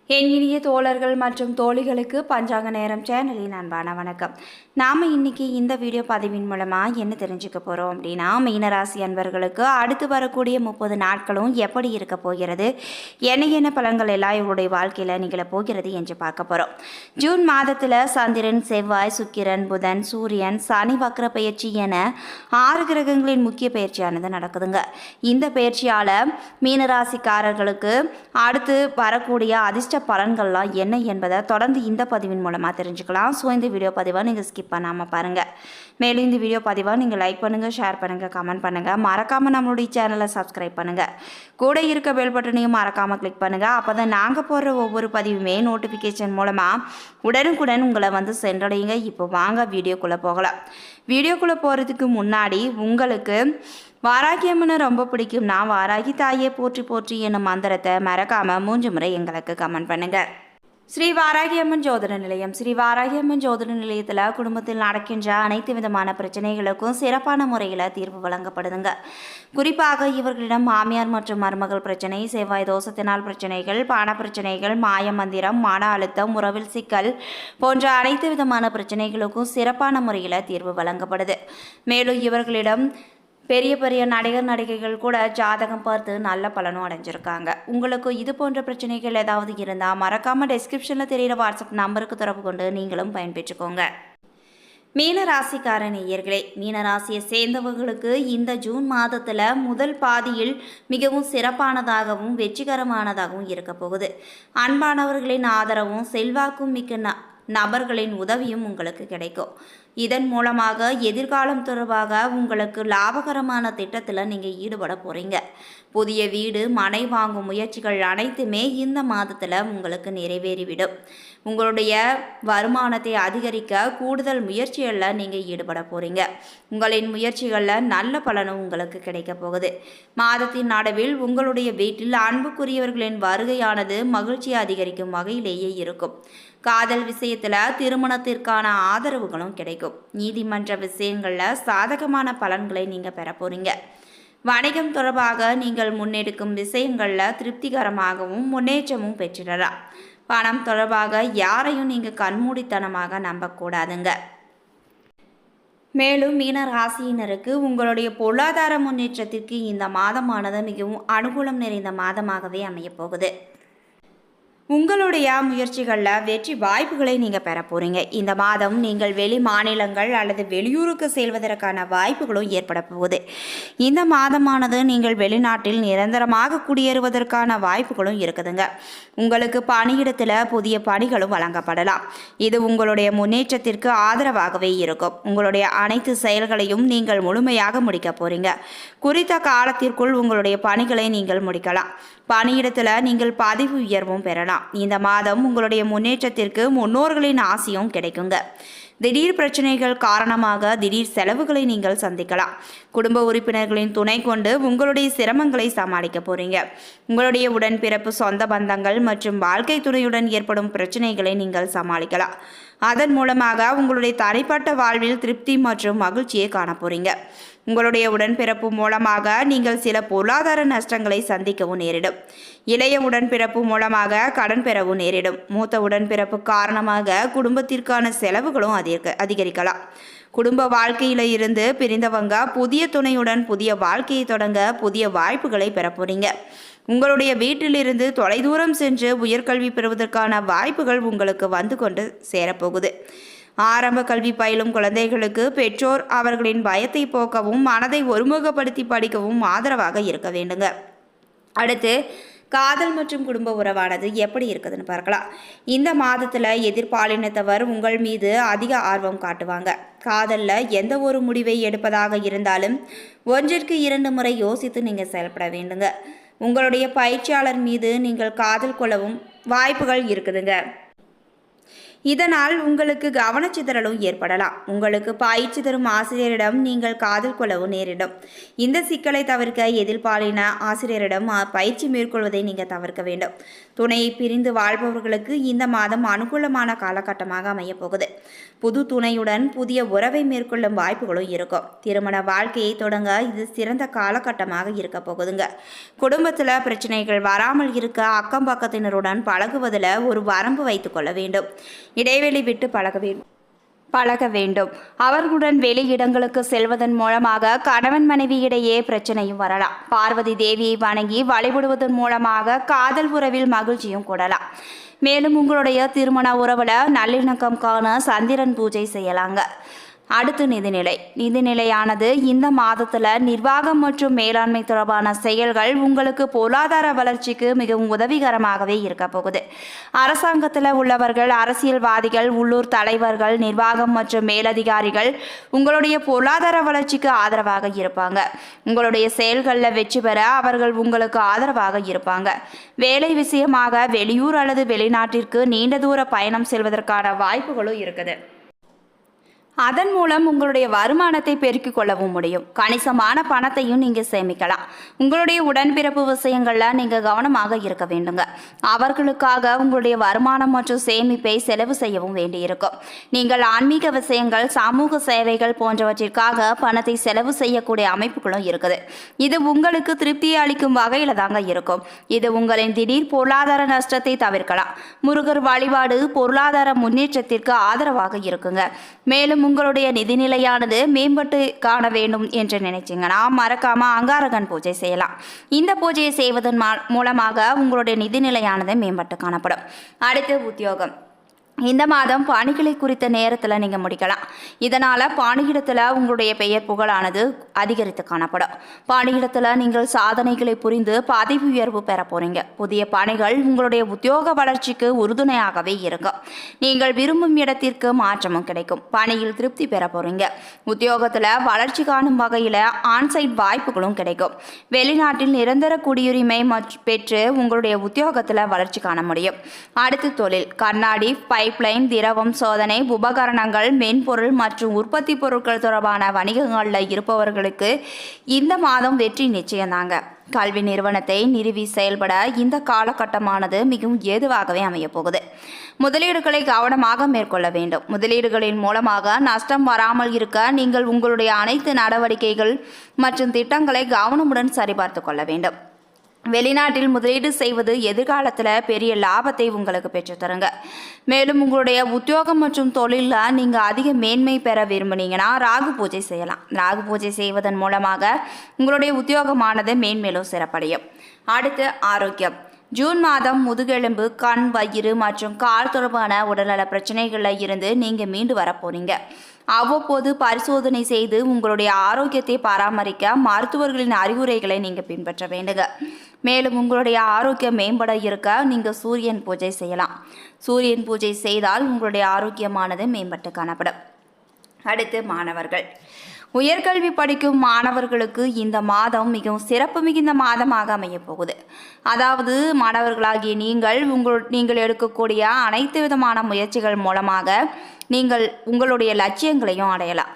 என் இனிய தோழர்கள் மற்றும் தோழிகளுக்கு பஞ்சாங்க நேரம் சேனலின் அன்பான வணக்கம். நாம் இன்றைக்கி இந்த வீடியோ பதிவின் மூலமாக என்ன தெரிஞ்சுக்க போகிறோம் அப்படின்னா, மீனராசி அன்பர்களுக்கு அடுத்து வரக்கூடிய 30 நாட்களும் எப்படி இருக்க போகிறது, என்ன பலன்கள் எல்லாம் இவருடைய வாழ்க்கையில் நிகழ போகிறது என்று பார்க்க போகிறோம். ஜூன் மாதத்தில் சந்திரன், செவ்வாய், சுக்கிரன், புதன், சூரியன், சனி வக்ர பயிற்சி என 6 கிரகங்களின் முக்கிய பயிற்சியானது நடக்குதுங்க. இந்த பயிற்சியால் மீனராசிக்காரர்களுக்கு அடுத்து வரக்கூடிய அதிர்ஷ்ட பலன்கள்லாம் என்ன என்பதை தொடர்ந்து இந்த பதிவின் மூலமாக தெரிஞ்சுக்கலாம். ஸோ இந்த வீடியோ பதிவை நீங்கள் ஸ்கிப் பண்ணாமல் பாருங்கள். மேலும் இந்த வீடியோ பதிவை நீங்கள் லைக் பண்ணுங்கள், ஷேர் பண்ணுங்கள், கமெண்ட் பண்ணுங்கள். மறக்காமல் நம்மளுடைய சேனலை சப்ஸ்கிரைப் பண்ணுங்கள். கூட இருக்க பெல் பட்டனையும் மறக்காமல் கிளிக் பண்ணுங்கள். அப்போ தான் நாங்கள் போடுற ஒவ்வொரு பதிவுமே நோட்டிஃபிகேஷன் மூலமாக உடனுக்குடன் உங்களை வந்து சென்றடையுங்க. இப்போ வாங்க வீடியோக்குள்ளே போகலாம். வீடியோக்குள்ளே போகிறதுக்கு முன்னாடி உங்களுக்கு வாராகி அம்மனை ரொம்ப பிடிக்கும்னா வாராகி தாயே போற்றி போற்றி என்னும் மந்திரத்தை மறக்காமல் 3 முறை எங்களுக்கு கமெண்ட் பண்ணுங்கள். ஸ்ரீ வாராகி அம்மன் ஜோதிட நிலையம். ஸ்ரீ வாராகி அம்மன் ஜோதிட நிலையத்தில் குடும்பத்தில் நடக்கின்ற அனைத்து விதமான பிரச்சனைகளுக்கும் சிறப்பான முறையில் தீர்வு வழங்கப்படுதுங்க. குறிப்பாக இவர்களிடம் மாமியார் மற்றும் மருமகள் பிரச்சனை, செவ்வாய் தோஷத்தினால் பிரச்சனைகள், பண பிரச்சனைகள், மாய மந்திரம், மன அழுத்தம், உறவில் சிக்கல் போன்ற அனைத்து விதமான பிரச்சனைகளுக்கும் சிறப்பான முறையில் தீர்வு வழங்கப்படுது. மேலும் இவர்களிடம் பெரிய பெரிய நடிகர் நடிகைகள் கூட ஜாதகம் பார்த்து நல்ல பலனும் அடைஞ்சிருக்காங்க. உங்களுக்கு இது போன்ற பிரச்சனைகள் ஏதாவது இருந்தால் மறக்காமல் டெஸ்கிரிப்ஷனில் தெரிகிற வாட்ஸ்அப் நம்பருக்கு தொடர்பு கொண்டு நீங்களும் பயன்பெற்றுக்கோங்க. மீனராசிக்கார நேயர்களே, மீனராசியை சேர்ந்தவர்களுக்கு இந்த ஜூன் மாதத்தில் முதல் பாதியில் மிகவும் சிறப்பானதாகவும் வெற்றிகரமானதாகவும் இருக்க போகுது. அன்பானவர்களின் ஆதரவும் செல்வாக்கும் மிக்க நபர்களின் உதவியும் உங்களுக்கு கிடைக்கும். இதன் மூலமாக எதிர்காலம் தொடர்பாக உங்களுக்கு லாபகரமான திட்டத்தில் நீங்கள் ஈடுபட போகிறீங்க. புதிய வீடு, மனை வாங்கும் முயற்சிகள் அனைத்துமே இந்த மாதத்தில் உங்களுக்கு நிறைவேறிவிடும். உங்களுடைய வருமானத்தை அதிகரிக்க கூடுதல் முயற்சிகளில் நீங்கள் ஈடுபட போகிறீங்க. உங்களின் முயற்சிகளில் நல்ல பலனும் உங்களுக்கு கிடைக்க போகுது. மாதத்தின் நடுவில் உங்களுடைய வீட்டில் அன்புக்குரியவர்களின் வருகையானது மகிழ்ச்சியை அதிகரிக்கும் வகையிலேயே இருக்கும். காதல் விஷயத்தில் திருமணத்திற்கான ஆதரவுகளும் கிடைக்கும். நீதிமன்ற விஷயங்களில் சாதகமான பலன்களை நீங்கள் பெற போகிறீங்க. வணிகம் தொடர்பாக நீங்கள் முன்னெடுக்கும் விஷயங்களில் திருப்திகரமாகவும் முன்னேற்றமும் பெற்றிடலாம். பணம் தொடர்பாக யாரையும் நீங்கள் கண்மூடித்தனமாக நம்பக்கூடாதுங்க. மேலும் மீன ராசியினருக்கு உங்களுடைய பொருளாதார முன்னேற்றத்திற்கு இந்த மாதமானது மிகவும் அனுகூலம் நிறைந்த மாதமாகவே அமையப்போகுது. உங்களுடைய முயற்சிகளில் வெற்றி வாய்ப்புகளை நீங்கள் பெற போகிறீங்க. இந்த மாதம் நீங்கள் வெளி மாநிலங்கள் அல்லது வெளியூருக்கு செல்வதற்கான வாய்ப்புகளும் ஏற்பட போகுது. இந்த மாதமானது நீங்கள் வெளிநாட்டில் நிரந்தரமாக குடியேறுவதற்கான வாய்ப்புகளும் இருக்குதுங்க. உங்களுக்கு பணியிடத்தில் புதிய பணிகளும் வழங்கப்படலாம். இது உங்களுடைய முன்னேற்றத்திற்கு ஆதரவாகவே இருக்கும். உங்களுடைய அனைத்து செயல்களையும் நீங்கள் முழுமையாக முடிக்க போகிறீங்க. குறித்த காலத்திற்குள் உங்களுடைய பணிகளை நீங்கள் முடிக்கலாம். பணியிடத்தில் நீங்கள் பதவி உயர்வும் பெறலாம். இந்த மாதம் உங்களுடைய முன்னேற்றத்திற்கு முன்னோர்களின் ஆசையும் கிடைக்குங்க. திடீர் பிரச்சனைகள் காரணமாக திடீர் செலவுகளை நீங்கள் சந்திக்கலாம். குடும்ப உறுப்பினர்களின் துணை கொண்டு உங்களுடைய சிரமங்களை சமாளிக்க போறீங்க. உங்களுடைய உடன்பிறப்பு, சொந்த பந்தங்கள் மற்றும் வாழ்க்கை துணையுடன் ஏற்படும் பிரச்சனைகளை நீங்கள் சமாளிக்கலாம். அதன் மூலமாக உங்களுடைய தனிப்பட்ட வாழ்வில் திருப்தி மற்றும் மகிழ்ச்சியை காண போறீங்க. உங்களுடைய உடன்பிறப்பு மூலமாக நீங்கள் சில பொருளாதார நஷ்டங்களை சந்திக்கவும் நேரிடும். இளைய உடன்பிறப்பு மூலமாக கடன் பெறவும் நேரிடும். மூத்த உடன்பிறப்பு காரணமாக குடும்பத்திற்கான செலவுகளும் அதிகரிக்கலாம். குடும்ப வாழ்க்கையில இருந்து பிரிந்தவங்க புதிய துணையுடன் புதிய வாழ்க்கையை தொடங்க புதிய வாய்ப்புகளை பெற போறீங்க. உங்களுடைய வீட்டிலிருந்து தொலைதூரம் சென்று உயர்கல்வி பெறுவதற்கான வாய்ப்புகள் உங்களுக்கு வந்து கொண்டு சேரப்போகுது. ஆரம்ப கல்வி பயிலும் குழந்தைகளுக்கு பெற்றோர் அவர்களின் பயத்தை போக்கவும் மனதை ஒருமுகப்படுத்தி படிக்கவும் ஆதரவாக இருக்க வேண்டுங்க. அடுத்து காதல் மற்றும் குடும்ப உறவானது எப்படி இருக்குதுன்னு பார்க்கலாம். இந்த மாதத்தில் எதிர்பாலினத்தவர் உங்கள் மீது அதிக ஆர்வம் காட்டுவாங்க. காதலில் எந்த ஒரு முடிவை எடுப்பதாக இருந்தாலும் 1ற்கு 2 முறை யோசித்து நீங்கள் செயல்பட வேண்டுங்க. உங்களுடைய பயிற்சியாளர் மீது நீங்கள் காதல் கொள்ளவும் வாய்ப்புகள் இருக்குதுங்க. இதனால் உங்களுக்கு கவனச்சிதறலும் ஏற்படலாம். உங்களுக்கு பயிற்சி தரும் ஆசிரியரிடம் நீங்கள் காதல் கொள்ளவும் நேரிடும். இந்த சிக்கலை தவிர்க்க எதிர்பாலின ஆசிரியரிடம் பயிற்சி மேற்கொள்வதை நீங்கள் தவிர்க்க வேண்டும். துணையை பிரிந்து வாழ்பவர்களுக்கு இந்த மாதம் அனுகூலமான காலகட்டமாக அமையப் போகுது. புது துணையுடன் புதிய உறவை மேற்கொள்ளும் வாய்ப்புகளும் இருக்கும். திருமண வாழ்க்கையை தொடங்க இது சிறந்த காலகட்டமாக இருக்க போகுதுங்க. குடும்பத்தில் பிரச்சனைகள் வராமல் இருக்க அக்கம் பக்கத்தினருடன் பழகுவதில் ஒரு வரம்பு வைத்துக் கொள்ள வேண்டும். இடைவெளி விட்டு பழக வேண்டும். அவர்களுடன் வெளி இடங்களுக்கு செல்வதன் மூலமாக கணவன் மனைவி இடையே பிரச்சனையும் வரலாம். பார்வதி தேவியை வணங்கி வழிபடுவதன் மூலமாக காதல் உறவில் மகிழ்ச்சியும் கூடலாம். மேலும் உங்களுடைய திருமண உறவில் நல்லிணக்கம் காண சந்திரன் பூஜை செய்யலாங்க. அடுத்து நிதிநிலையானது இந்த மாதத்தில் நிர்வாகம் மற்றும் மேலாண்மை தொடர்பான செயல்கள் உங்களுக்கு பொருளாதார வளர்ச்சிக்கு மிகவும் உதவிகரமாகவே இருக்க போகுது. அரசாங்கத்தில் உள்ளவர்கள், அரசியல்வாதிகள், உள்ளூர் தலைவர்கள், நிர்வாகம் மற்றும் மேலதிகாரிகள் உங்களுடைய பொருளாதார வளர்ச்சிக்கு ஆதரவாக இருப்பாங்க. உங்களுடைய செயல்களில் வெற்றி பெற அவர்கள் உங்களுக்கு ஆதரவாக இருப்பாங்க. வேலை விஷயமாக வெளியூர் அல்லது வெளிநாட்டிற்கு நீண்ட தூர பயணம் செல்வதற்கான வாய்ப்புகளும் இருக்குது. அதன் மூலம் உங்களுடைய வருமானத்தை பெருக்கிக் கொள்ளவும் முடியும். கணிசமான பணத்தையும் நீங்கள் சேமிக்கலாம். உங்களுடைய உடன்பிறப்பு விஷயங்களில் நீங்கள் கவனமாக இருக்க வேண்டுங்க. அவர்களுக்காக உங்களுடைய வருமானம் மற்றும் சேமிப்பை செலவு செய்யவும் வேண்டியிருக்கும். நீங்கள் ஆன்மீக விஷயங்கள், சமூக சேவைகள் போன்றவற்றிற்காக பணத்தை செலவு செய்யக்கூடிய அமைப்புகளும் இருக்குது. இது உங்களுக்கு திருப்தியை அளிக்கும் வகையில் தாங்க இருக்கும். இது உங்களின் திடீர் பொருளாதார நஷ்டத்தை தவிர்க்கலாம். முருகர் வழிபாடு பொருளாதார முன்னேற்றத்திற்கு ஆதரவாக இருக்குங்க. மேலும் உங்களுடைய நிதிநிலையானது மேம்பட்டு காண வேண்டும் என்று நினைச்சிங்கன்னா மறக்காம அங்காரகன் பூஜை செய்யலாம். இந்த பூஜையை செய்வதன் மூலமாக உங்களுடைய நிதிநிலையானது மேம்பட்டு காணப்படும். அடுத்து உத்தியோகம். இந்த மாதம் பணிகளை குறித்த நேரத்தில் நீங்கள் முடிக்கலாம். இதனால் பணியிடத்தில் உங்களுடைய பெயர் புகழானது அதிகரித்து காணப்படும். பணியிடத்தில் நீங்கள் சாதனைகளை புரிந்து பதவி உயர்வு பெற போகிறீங்க. புதிய பணிகள் உங்களுடைய உத்தியோக வளர்ச்சிக்கு உறுதுணையாகவே இருக்கும். நீங்கள் விரும்பும் இடத்திற்கு மாற்றமும் கிடைக்கும். பணியில் திருப்தி பெற போகிறீங்க. உத்தியோகத்தில் வளர்ச்சி காணும் வகையில் ஆன்சைட் வாய்ப்புகளும் கிடைக்கும். வெளிநாட்டில் நிரந்தர குடியுரிமை பெற்று உங்களுடைய உத்தியோகத்தில் வளர்ச்சி காண முடியும். அடுத்து தொழில். கண்ணாடி, பைப்லைன், திரவம் சோதனை உபகரணங்கள், மென்பொருள் மற்றும் உற்பத்தி பொருட்கள் தொடர்பான வணிகங்களில் இருப்பவர்களுக்கு இந்த மாதம் வெற்றி நிச்சயம்தாங்க. கல்வி நிறுவனத்தை நிறுவி செயல்பட இந்த காலகட்டமானது மிகவும் ஏதுவாகவே அமையப் போகுது. முதலீடுகளை கவனமாக மேற்கொள்ள வேண்டும். முதலீடுகளின் மூலமாக நஷ்டம் வராமல் இருக்க நீங்கள் உங்களுடைய அனைத்து நடவடிக்கைகள் மற்றும் திட்டங்களை கவனமுடன் சரிபார்த்து கொள்ள வேண்டும். வெளிநாட்டில் முதலீடு செய்வது எதிர்காலத்தில் பெரிய லாபத்தை உங்களுக்கு பெற்றுத்தருங்க. மேலும் உங்களுடைய உத்தியோகம் மற்றும் தொழிலில் நீங்கள் அதிக மேன்மை பெற விரும்புனீங்கன்னா ராகு பூஜை செய்யலாம். ராகு பூஜை செய்வதன் மூலமாக உங்களுடைய உத்தியோகமானது மேன்மேலும் சிறப்படையும். அடுத்து ஆரோக்கியம். ஜூன் மாதம் முதுகெலும்பு, கண், வயிறு மற்றும் கால் தொடர்பான உடல்நல பிரச்சனைகளில் இருந்து நீங்கள் மீண்டு வரப்போறீங்க. அவ்வப்போது பரிசோதனை செய்து உங்களுடைய ஆரோக்கியத்தை பராமரிக்க மருத்துவர்களின் அறிவுரைகளை நீங்கள் பின்பற்ற வேண்டுங்க. மேலும் உங்களுடைய ஆரோக்கியம் மேம்பட இருக்க நீங்கள் சூரியன் பூஜை செய்யலாம். சூரியன் பூஜை செய்தால் உங்களுடைய ஆரோக்கியமானது மேம்பட்டு காணப்படும். அடுத்து மாணவர்கள். உயர்கல்வி படிக்கும் மாணவர்களுக்கு இந்த மாதம் மிகவும் சிறப்பு மிகுந்த மாதமாக அமையப் போகுது. அதாவது மாணவர்களாகிய நீங்கள் எடுக்கக்கூடிய அனைத்து விதமான முயற்சிகள் மூலமாக நீங்கள் உங்களுடைய லட்சியங்களையும் அடையலாம்.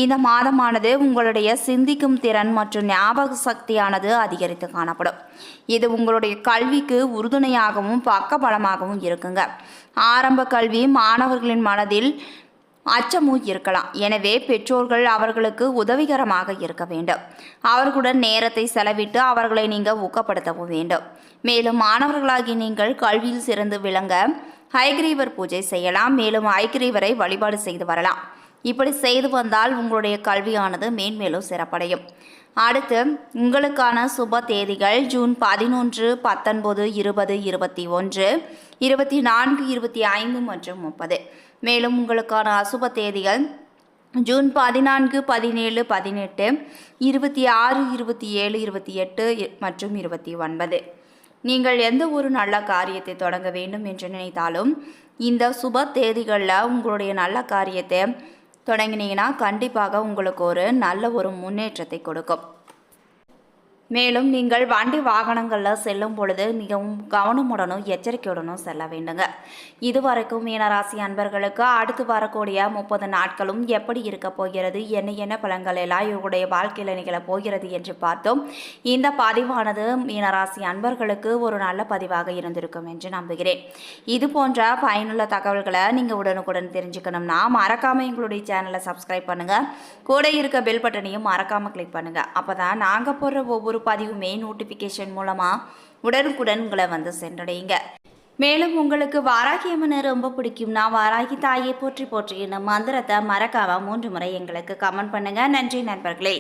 இந்த மாதமானது உங்களுடைய சிந்திக்கும் திறன் மற்றும் ஞாபக சக்தியானது அதிகரித்து காணப்படும். இது உங்களுடைய கல்விக்கு உறுதுணையாகவும் பக்கபலமாகவும் இருக்குங்க. ஆரம்ப கல்வி மாணவர்களின் மனதில் அச்சமும் இருக்கலாம். எனவே பெற்றோர்கள் அவர்களுக்கு உதவிகரமாக இருக்க வேண்டும். அவர்களுடன் நேரத்தை செலவிட்டு அவர்களை நீங்கள் ஊக்கப்படுத்தவும் வேண்டும். மேலும் மாணவர்களாகி நீங்கள் கல்வியில் சிறந்து விளங்க ஹைகிரீவர் பூஜை செய்யலாம். மேலும் ஹைகிரீவரை வழிபாடு செய்து வரலாம். இப்படி செய்து வந்தால் உங்களுடைய கல்வியானது மேன்மேலும் சிறப்படையும். அடுத்து உங்களுக்கான சுப தேதிகள் ஜூன் 11, 19, 20, 21, 24, 25 மற்றும் 30. மேலும் உங்களுக்கான அசுப தேதிகள் ஜூன் 14, 17, 18, 26, 27, 28 மற்றும் 29. நீங்கள் எந்த ஒரு நல்ல காரியத்தை தொடங்க வேண்டும் என்று நினைத்தாலும் இந்த சுப தேதிகளில் உங்களுடைய நல்ல காரியத்தை தொடங்கினீங்கன்னா கண்டிப்பாக உங்களுக்கு ஒரு நல்ல ஒரு முன்னேற்றத்தை கொடுக்கும். மேலும் நீங்கள் வண்டி வாகனங்களில் செல்லும் பொழுது மிகவும் கவனமுடனும் எச்சரிக்கையுடனும் செல்ல வேண்டுங்க. இதுவரைக்கும் மீனராசி அன்பர்களுக்கு அடுத்து வரக்கூடிய 30 நாட்களும் எப்படி இருக்க போகிறது, என்ன பலன்கள் எல்லாம் இவருடைய வாழ்க்கையில் நிகழ போகிறது என்று பார்த்தோம். இந்த பதிவானது மீனராசி அன்பர்களுக்கு ஒரு நல்ல பதிவாக இருந்திருக்கும் என்று நம்புகிறேன். இது போன்ற பயனுள்ள தகவல்களை நீங்கள் உடனுக்குடன் தெரிஞ்சுக்கணும்னா மறக்காமல் எங்களுடைய சேனலை சப்ஸ்கிரைப் பண்ணுங்கள். கூட இருக்க பெல் பட்டனையும் மறக்காமல் கிளிக் பண்ணுங்கள். அப்போ தான் நாங்கள் போடுற ஒவ்வொரு பதிவுமே நோட்டிஃபிகேஷன் மூலமாக உடனுக்குடன் உங்களை வந்து சென்றடையுங்க. மேலும் உங்களுக்கு வாராகி அம்மனை ரொம்ப பிடிக்கும்னா வாராகி தாயை போற்றி போற்றி இந்த மந்திரத்தை மறக்காம 3 முறை எங்களுக்கு கமெண்ட் பண்ணுங்க. நன்றி நண்பர்களே.